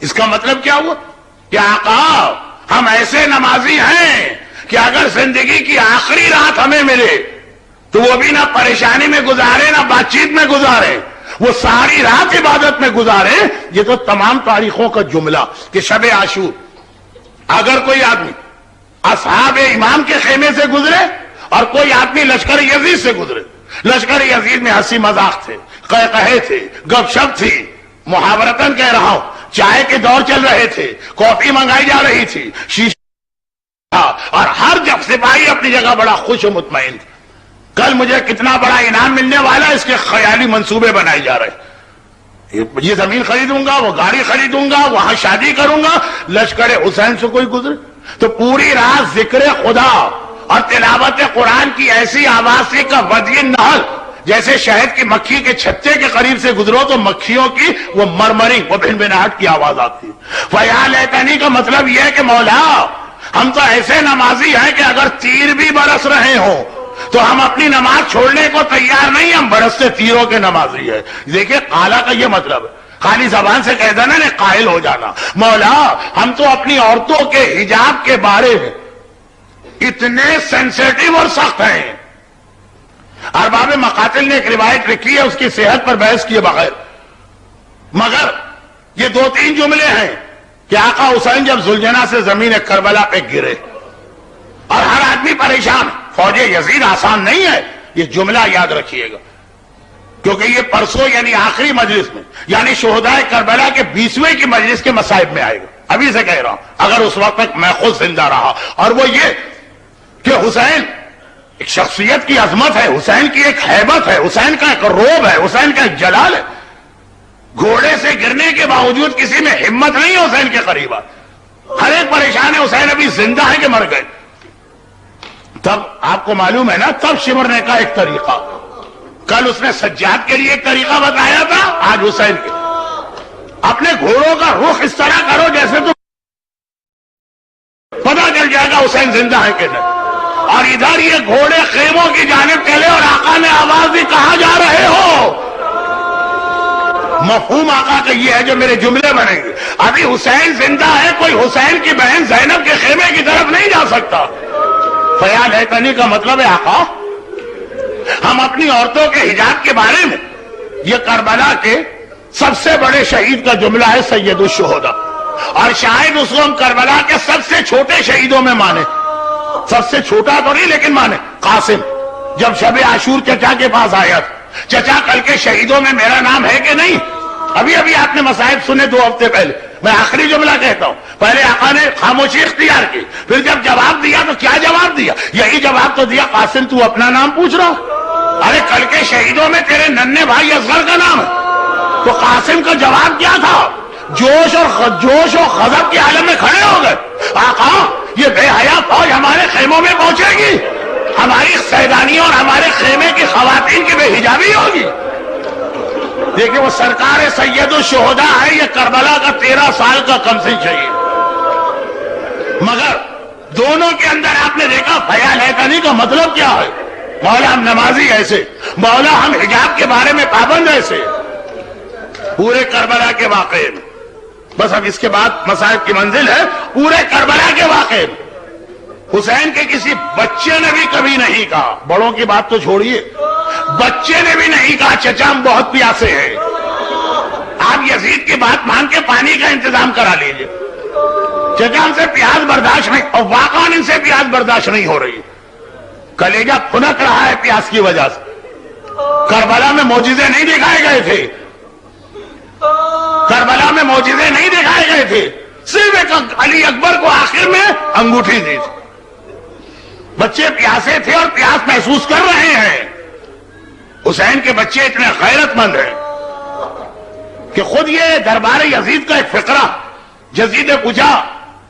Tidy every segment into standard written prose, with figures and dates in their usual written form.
اس کا مطلب کیا ہوا کہ آقا ہم ایسے نمازی ہیں کہ اگر زندگی کی آخری رات ہمیں ملے تو وہ بھی نہ پریشانی میں گزارے نہ بات چیت میں گزارے، وہ ساری رات عبادت میں گزارے۔ یہ تو تمام تاریخوں کا جملہ کہ شب عاشور اگر کوئی آدمی اصحاب امام کے خیمے سے گزرے اور کوئی آدمی لشکر یزید سے گزرے، لشکر یزید میں ہنسی مذاق تھے، قہقہے تھے، گپ شپ تھی، محاورتاً کہہ رہا ہوں چائے کے دور چل رہے تھے، کافی منگائی جا رہی تھی، شیشہ، اور ہر جب سپاہی اپنی جگہ بڑا خوش و مطمئن تھا۔ کل مجھے کتنا بڑا انعام ملنے والا، اس کے خیالی منصوبے بنائے جا رہے، یہ زمین خریدوں گا، وہ گاڑی خریدوں گا، وہاں شادی کروں گا۔ لشکر حسین سے کوئی گزرے تو پوری رات ذکر خدا اور تلاوت قرآن کی ایسی آواز سے کہ ودی نحل، جیسے شہد کی مکھی کے چھتے کے قریب سے گزرو تو مکھیوں کی وہ مرمری، وہ بھن بھناہٹ کی آواز آتی ہے۔ فیا لیتنی کا مطلب یہ ہے کہ مولا ہم تو ایسے نمازی ہیں کہ اگر تیر بھی برس رہے ہوں تو ہم اپنی نماز چھوڑنے کو تیار نہیں، ہم برستے تیروں کے نمازی ہیں۔ دیکھیں قالا کا یہ مطلب ہے، خالی زبان سے کہہ دینا نے قائل ہو جانا۔ مولا ہم تو اپنی عورتوں کے حجاب کے بارے میں اتنے سینسیٹیو اور سخت ہیں۔ ارباب مقاتل نے ایک روایت لکھی ہے، اس کی صحت پر بحث کیے بغیر، مگر یہ دو تین جملے ہیں کہ آقا حسین جب ذوالجناح سے زمین کربلا پہ گرے اور ہر آدمی پریشان، فوج یزید آسان نہیں ہے، یہ جملہ یاد رکھیے گا کیونکہ یہ پرسوں یعنی آخری مجلس میں، یعنی شہدائے کربلا کے 20ویں کی مجلس کے مصائب میں آئے گا۔ ابھی سے کہہ رہا ہوں اگر اس وقت تک میں خود زندہ رہا، اور وہ یہ کہ حسین ایک شخصیت کی عظمت ہے، حسین کی ایک ہیبت ہے، حسین کا ایک روب ہے، حسین کا ایک جلال ہے۔ گھوڑے سے گرنے کے باوجود کسی میں ہمت نہیں حسین کے قریب آ، ہر ایک پریشان ہے حسین ابھی زندہ ہے کہ مر گئے۔ تب آپ کو معلوم ہے نا تب سمرنے کا ایک طریقہ، کل اس نے سجاد کے لیے ایک طریقہ بتایا تھا، آج حسین کے۔ اپنے گھوڑوں کا رخ اس طرح کرو جیسے تو پتہ چل جائے گا حسین زندہ ہے کہ نہیں، اور ادھر یہ گھوڑے خیموں کی جانب چلے اور آقا نے آواز دی کہاں جا رہے ہو؟ مفہوم آقا کا یہ ہے جو میرے جملے بنیں گے، ابھی حسین زندہ ہے، کوئی حسین کی بہن زینب کے خیمے کی طرف نہیں جا سکتا۔ فیال ہے کا مطلب ہے آقا ہم اپنی عورتوں کے حجاب کے بارے میں، یہ کربلا کے سب سے بڑے شہید کا جملہ ہے سید الشہداء، اور شاید اس کو ہم کربلا کے سب سے چھوٹے شہیدوں میں مانے، سب سے چھوٹا تو نہیں لیکن مانے۔ قاسم جب شب عاشور چچا کے پاس آیا تھا، چچا کل کے شہیدوں میں میرا نام ہے کہ نہیں؟ ابھی آپ نے مصائب سنے 2 ہفتے پہلے، میں آخری جملہ کہتا ہوں، پہلے آقا نے خاموشی اختیار کی، پھر جب جواب دیا تو کیا جواب دیا؟ یہی جواب تو دیا قاسم تو اپنا نام پوچھ رہا، ارے کل کے شہیدوں میں تیرے ننھے بھائی اصغر کا نام ہے۔ تو قاسم کا جواب کیا تھا؟ جوش اور غضب کے عالم میں کھڑے ہو گئے، آقا یہ بے حیا فوج ہمارے خیموں میں پہنچے گی، ہماری سیدانیوں اور ہمارے خیمے کی خواتین کی بے حجابی ہوگی۔ دیکھیں وہ سرکار سید الشہداء ہے، یہ کربلا کا 13 سال کا کمسن شہید، مگر دونوں کے اندر آپ نے دیکھا خیال ہے کہ نہیں کا مطلب کیا ہے؟ مولا ہم نمازی ایسے، مولا ہم حجاب کے بارے میں پابند ایسے، پورے کربلا کے واقعے میں۔ بس اب اس کے بعد مصائب کی منزل ہے، پورے کربلا کے واقعے میں حسین کے کسی بچے نے بھی کبھی نہیں کہا، بڑوں کی بات تو چھوڑیے، بچے نے بھی نہیں کہا چچا ہم بہت پیاسے ہیں، آپ یزید کی بات مان کے پانی کا انتظام کرا لیجئے، چچا ہم سے پیاس برداشت نہیں، اور واقعاً ان سے پیاس برداشت نہیں ہو رہی، کلیجہ پھنک رہا ہے پیاس کی وجہ سے۔ کربلا میں معجزے نہیں دکھائے گئے تھے، کربلا میں معجزے نہیں دکھائے گئے تھے، صرف ایک علی اکبر کو آخر میں انگوٹھی دی تھی۔ بچے پیاسے تھے اور پیاس محسوس کر رہے ہیں۔ حسین کے بچے اتنے غیرت مند ہیں کہ خود یہ دربار یزید کا ایک فقرہ، یزید نے پوچھا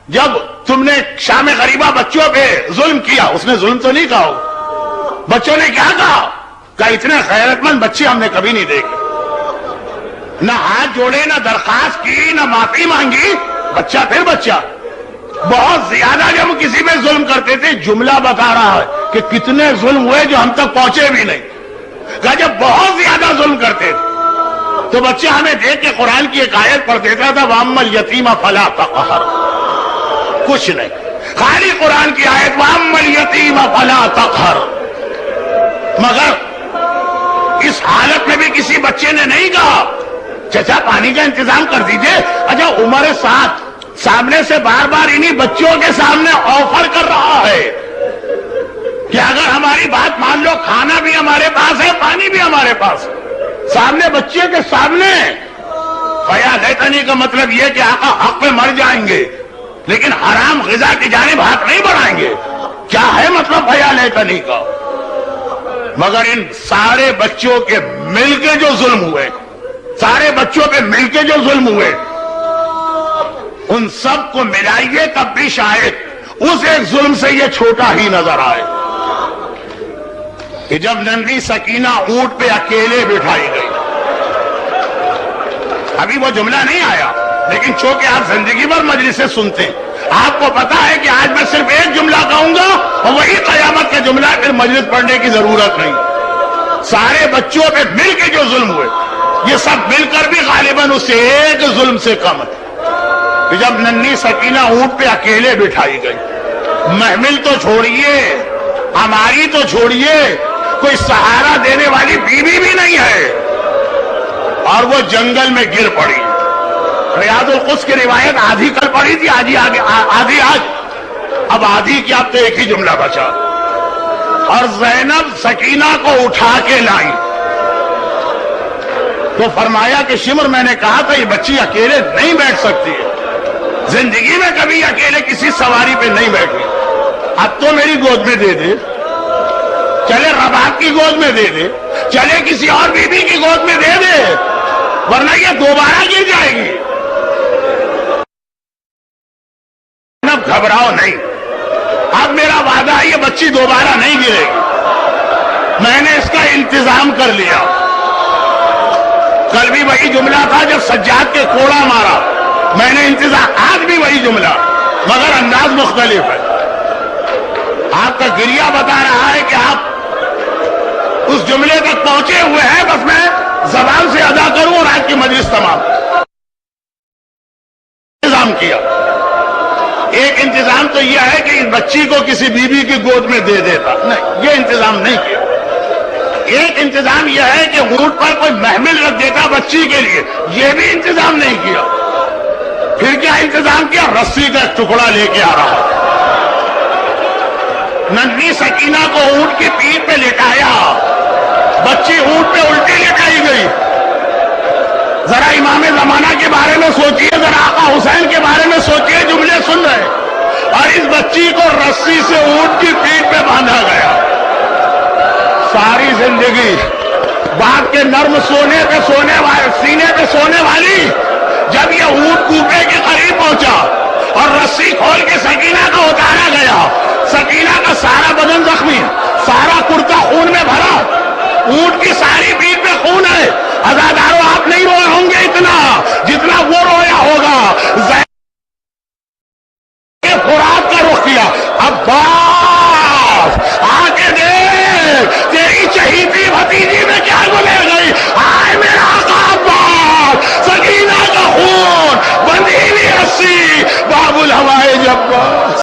جب تم نے شام غریبہ بچوں پہ ظلم کیا، اس نے ظلم تو نہیں کہا، بچوں نے کیا کہا کہ اتنے غیرت مند بچے ہم نے کبھی نہیں دیکھے، نہ ہاتھ جوڑے، نہ درخواست کی، نہ معافی مانگی، بچہ پھر بچہ۔ بہت زیادہ جب کسی پہ ظلم کرتے تھے، جملہ بتا رہا ہے کہ کتنے ظلم ہوئے جو ہم تک پہنچے بھی نہیں، کہ جب بہت زیادہ ظلم کرتے تھے تو بچہ ہمیں دیکھ کے قرآن کی ایک آیت پڑھ دیتا تھا وَأَمَّا الْيَتِيمَ فَلَا تَقْهَرْ، کچھ نہیں، خالی قرآن کی آیت وَأَمَّا الْيَتِيمَ فَلَا تَقْهَرْ۔ مگر اس حالت میں بھی کسی بچے نے نہیں کہا چچا پانی کا انتظام کر دیجئے۔ اچھا عمر ساتھ سامنے سے بار بار انہی بچوں کے سامنے آفر کر رہا ہے کہ اگر ہماری بات مان لو کھانا بھی ہمارے پاس ہے، پانی بھی ہمارے پاس ہے، سامنے بچے کے سامنے۔ فیا لیتنی کا مطلب یہ کہ آقا حق پہ مر جائیں گے لیکن حرام غذا کی جانب ہاتھ نہیں بڑھائیں گے، کیا ہے مطلب فیا لیتنی کا؟ مگر ان سارے بچوں کے مل کے جو ظلم ہوئے، سارے بچوں پہ مل کے جو ظلم ہوئے، ان سب کو ملائیے تب بھی شاید اس ایک ظلم سے یہ چھوٹا ہی نظر آئے کہ جب ننھی سکینہ اونٹ پہ اکیلے بٹھائی گئی۔ ابھی وہ جملہ نہیں آیا لیکن چونکہ آپ زندگی بھر مجلس سے سنتے ہیں، آپ کو پتا ہے کہ آج میں صرف ایک جملہ کہوں گا اور وہی قیامت کا جملہ، پھر مجلس پڑھنے کی ضرورت نہیں۔ سارے بچوں پہ مل کے جو ظلم ہوئے یہ سب مل کر بھی غالباً اس ایک ظلم سے کم ہے کہ جب ننھی سکینہ اونٹ پہ اکیلے بٹھائی گئی، محمل تو چھوڑیے، ہماری تو چھوڑیے، کوئی سہارا دینے والی بیوی بھی نہیں ہے، اور وہ جنگل میں گر پڑی۔ ریاض القدس کی روایت آدھی کل پڑی تھی، آدھی آج، اب آدھی کی اب تو ایک ہی جملہ بچا۔ اور زینب سکینہ کو اٹھا کے لائی تو فرمایا کہ شمر میں نے کہا تھا یہ بچی اکیلے نہیں بیٹھ سکتی ہے، زندگی میں کبھی اکیلے کسی سواری پہ نہیں بیٹھی، اب تو میری گود میں دے دے، چلے رباب کی گود میں دے دے، چلے کسی اور بیوی کی گود میں دے دے، ورنہ یہ دوبارہ گر جائے گی۔ اب گھبراؤ نہیں، اب میرا وعدہ ہے یہ بچی دوبارہ نہیں گرے گی، میں نے اس کا انتظام کر لیا۔ کل بھی وہی جملہ تھا جب سجاد کے کوڑا مارا، میں نے انتظام، آج بھی وہی جملہ مگر انداز مختلف ہے۔ آپ کا گریہ بتا رہا ہے کہ آپ اس جملے تک پہنچے ہوئے ہیں، بس میں زبان سے ادا کروں اور آج کی مجلس تمام انتظام کیا۔ ایک انتظام تو یہ ہے کہ اس بچی کو کسی بیوی کی گود میں دے دیتا، نہیں، یہ انتظام نہیں کیا۔ ایک انتظام یہ ہے کہ اونٹ پر کوئی محمل رکھ دیتا بچی کے لیے، یہ بھی انتظام نہیں کیا۔ پھر کیا انتظام کیا؟ رسی کا ایک ٹکڑا لے کے آ رہا، ننھی سکینہ کو اونٹ کی پیٹھ پہ لٹایا، بچی اونٹ پہ الٹی لٹائی گئی۔ ذرا امام زمانہ کے بارے میں سوچئے، ذرا آقا حسین کے بارے میں سوچئے، جملے سن رہے، اور اس بچی کو رسی سے اونٹ کی پیٹھ پہ باندھا گیا۔ ساری زندگی باپ کے نرم سونے پہ سونے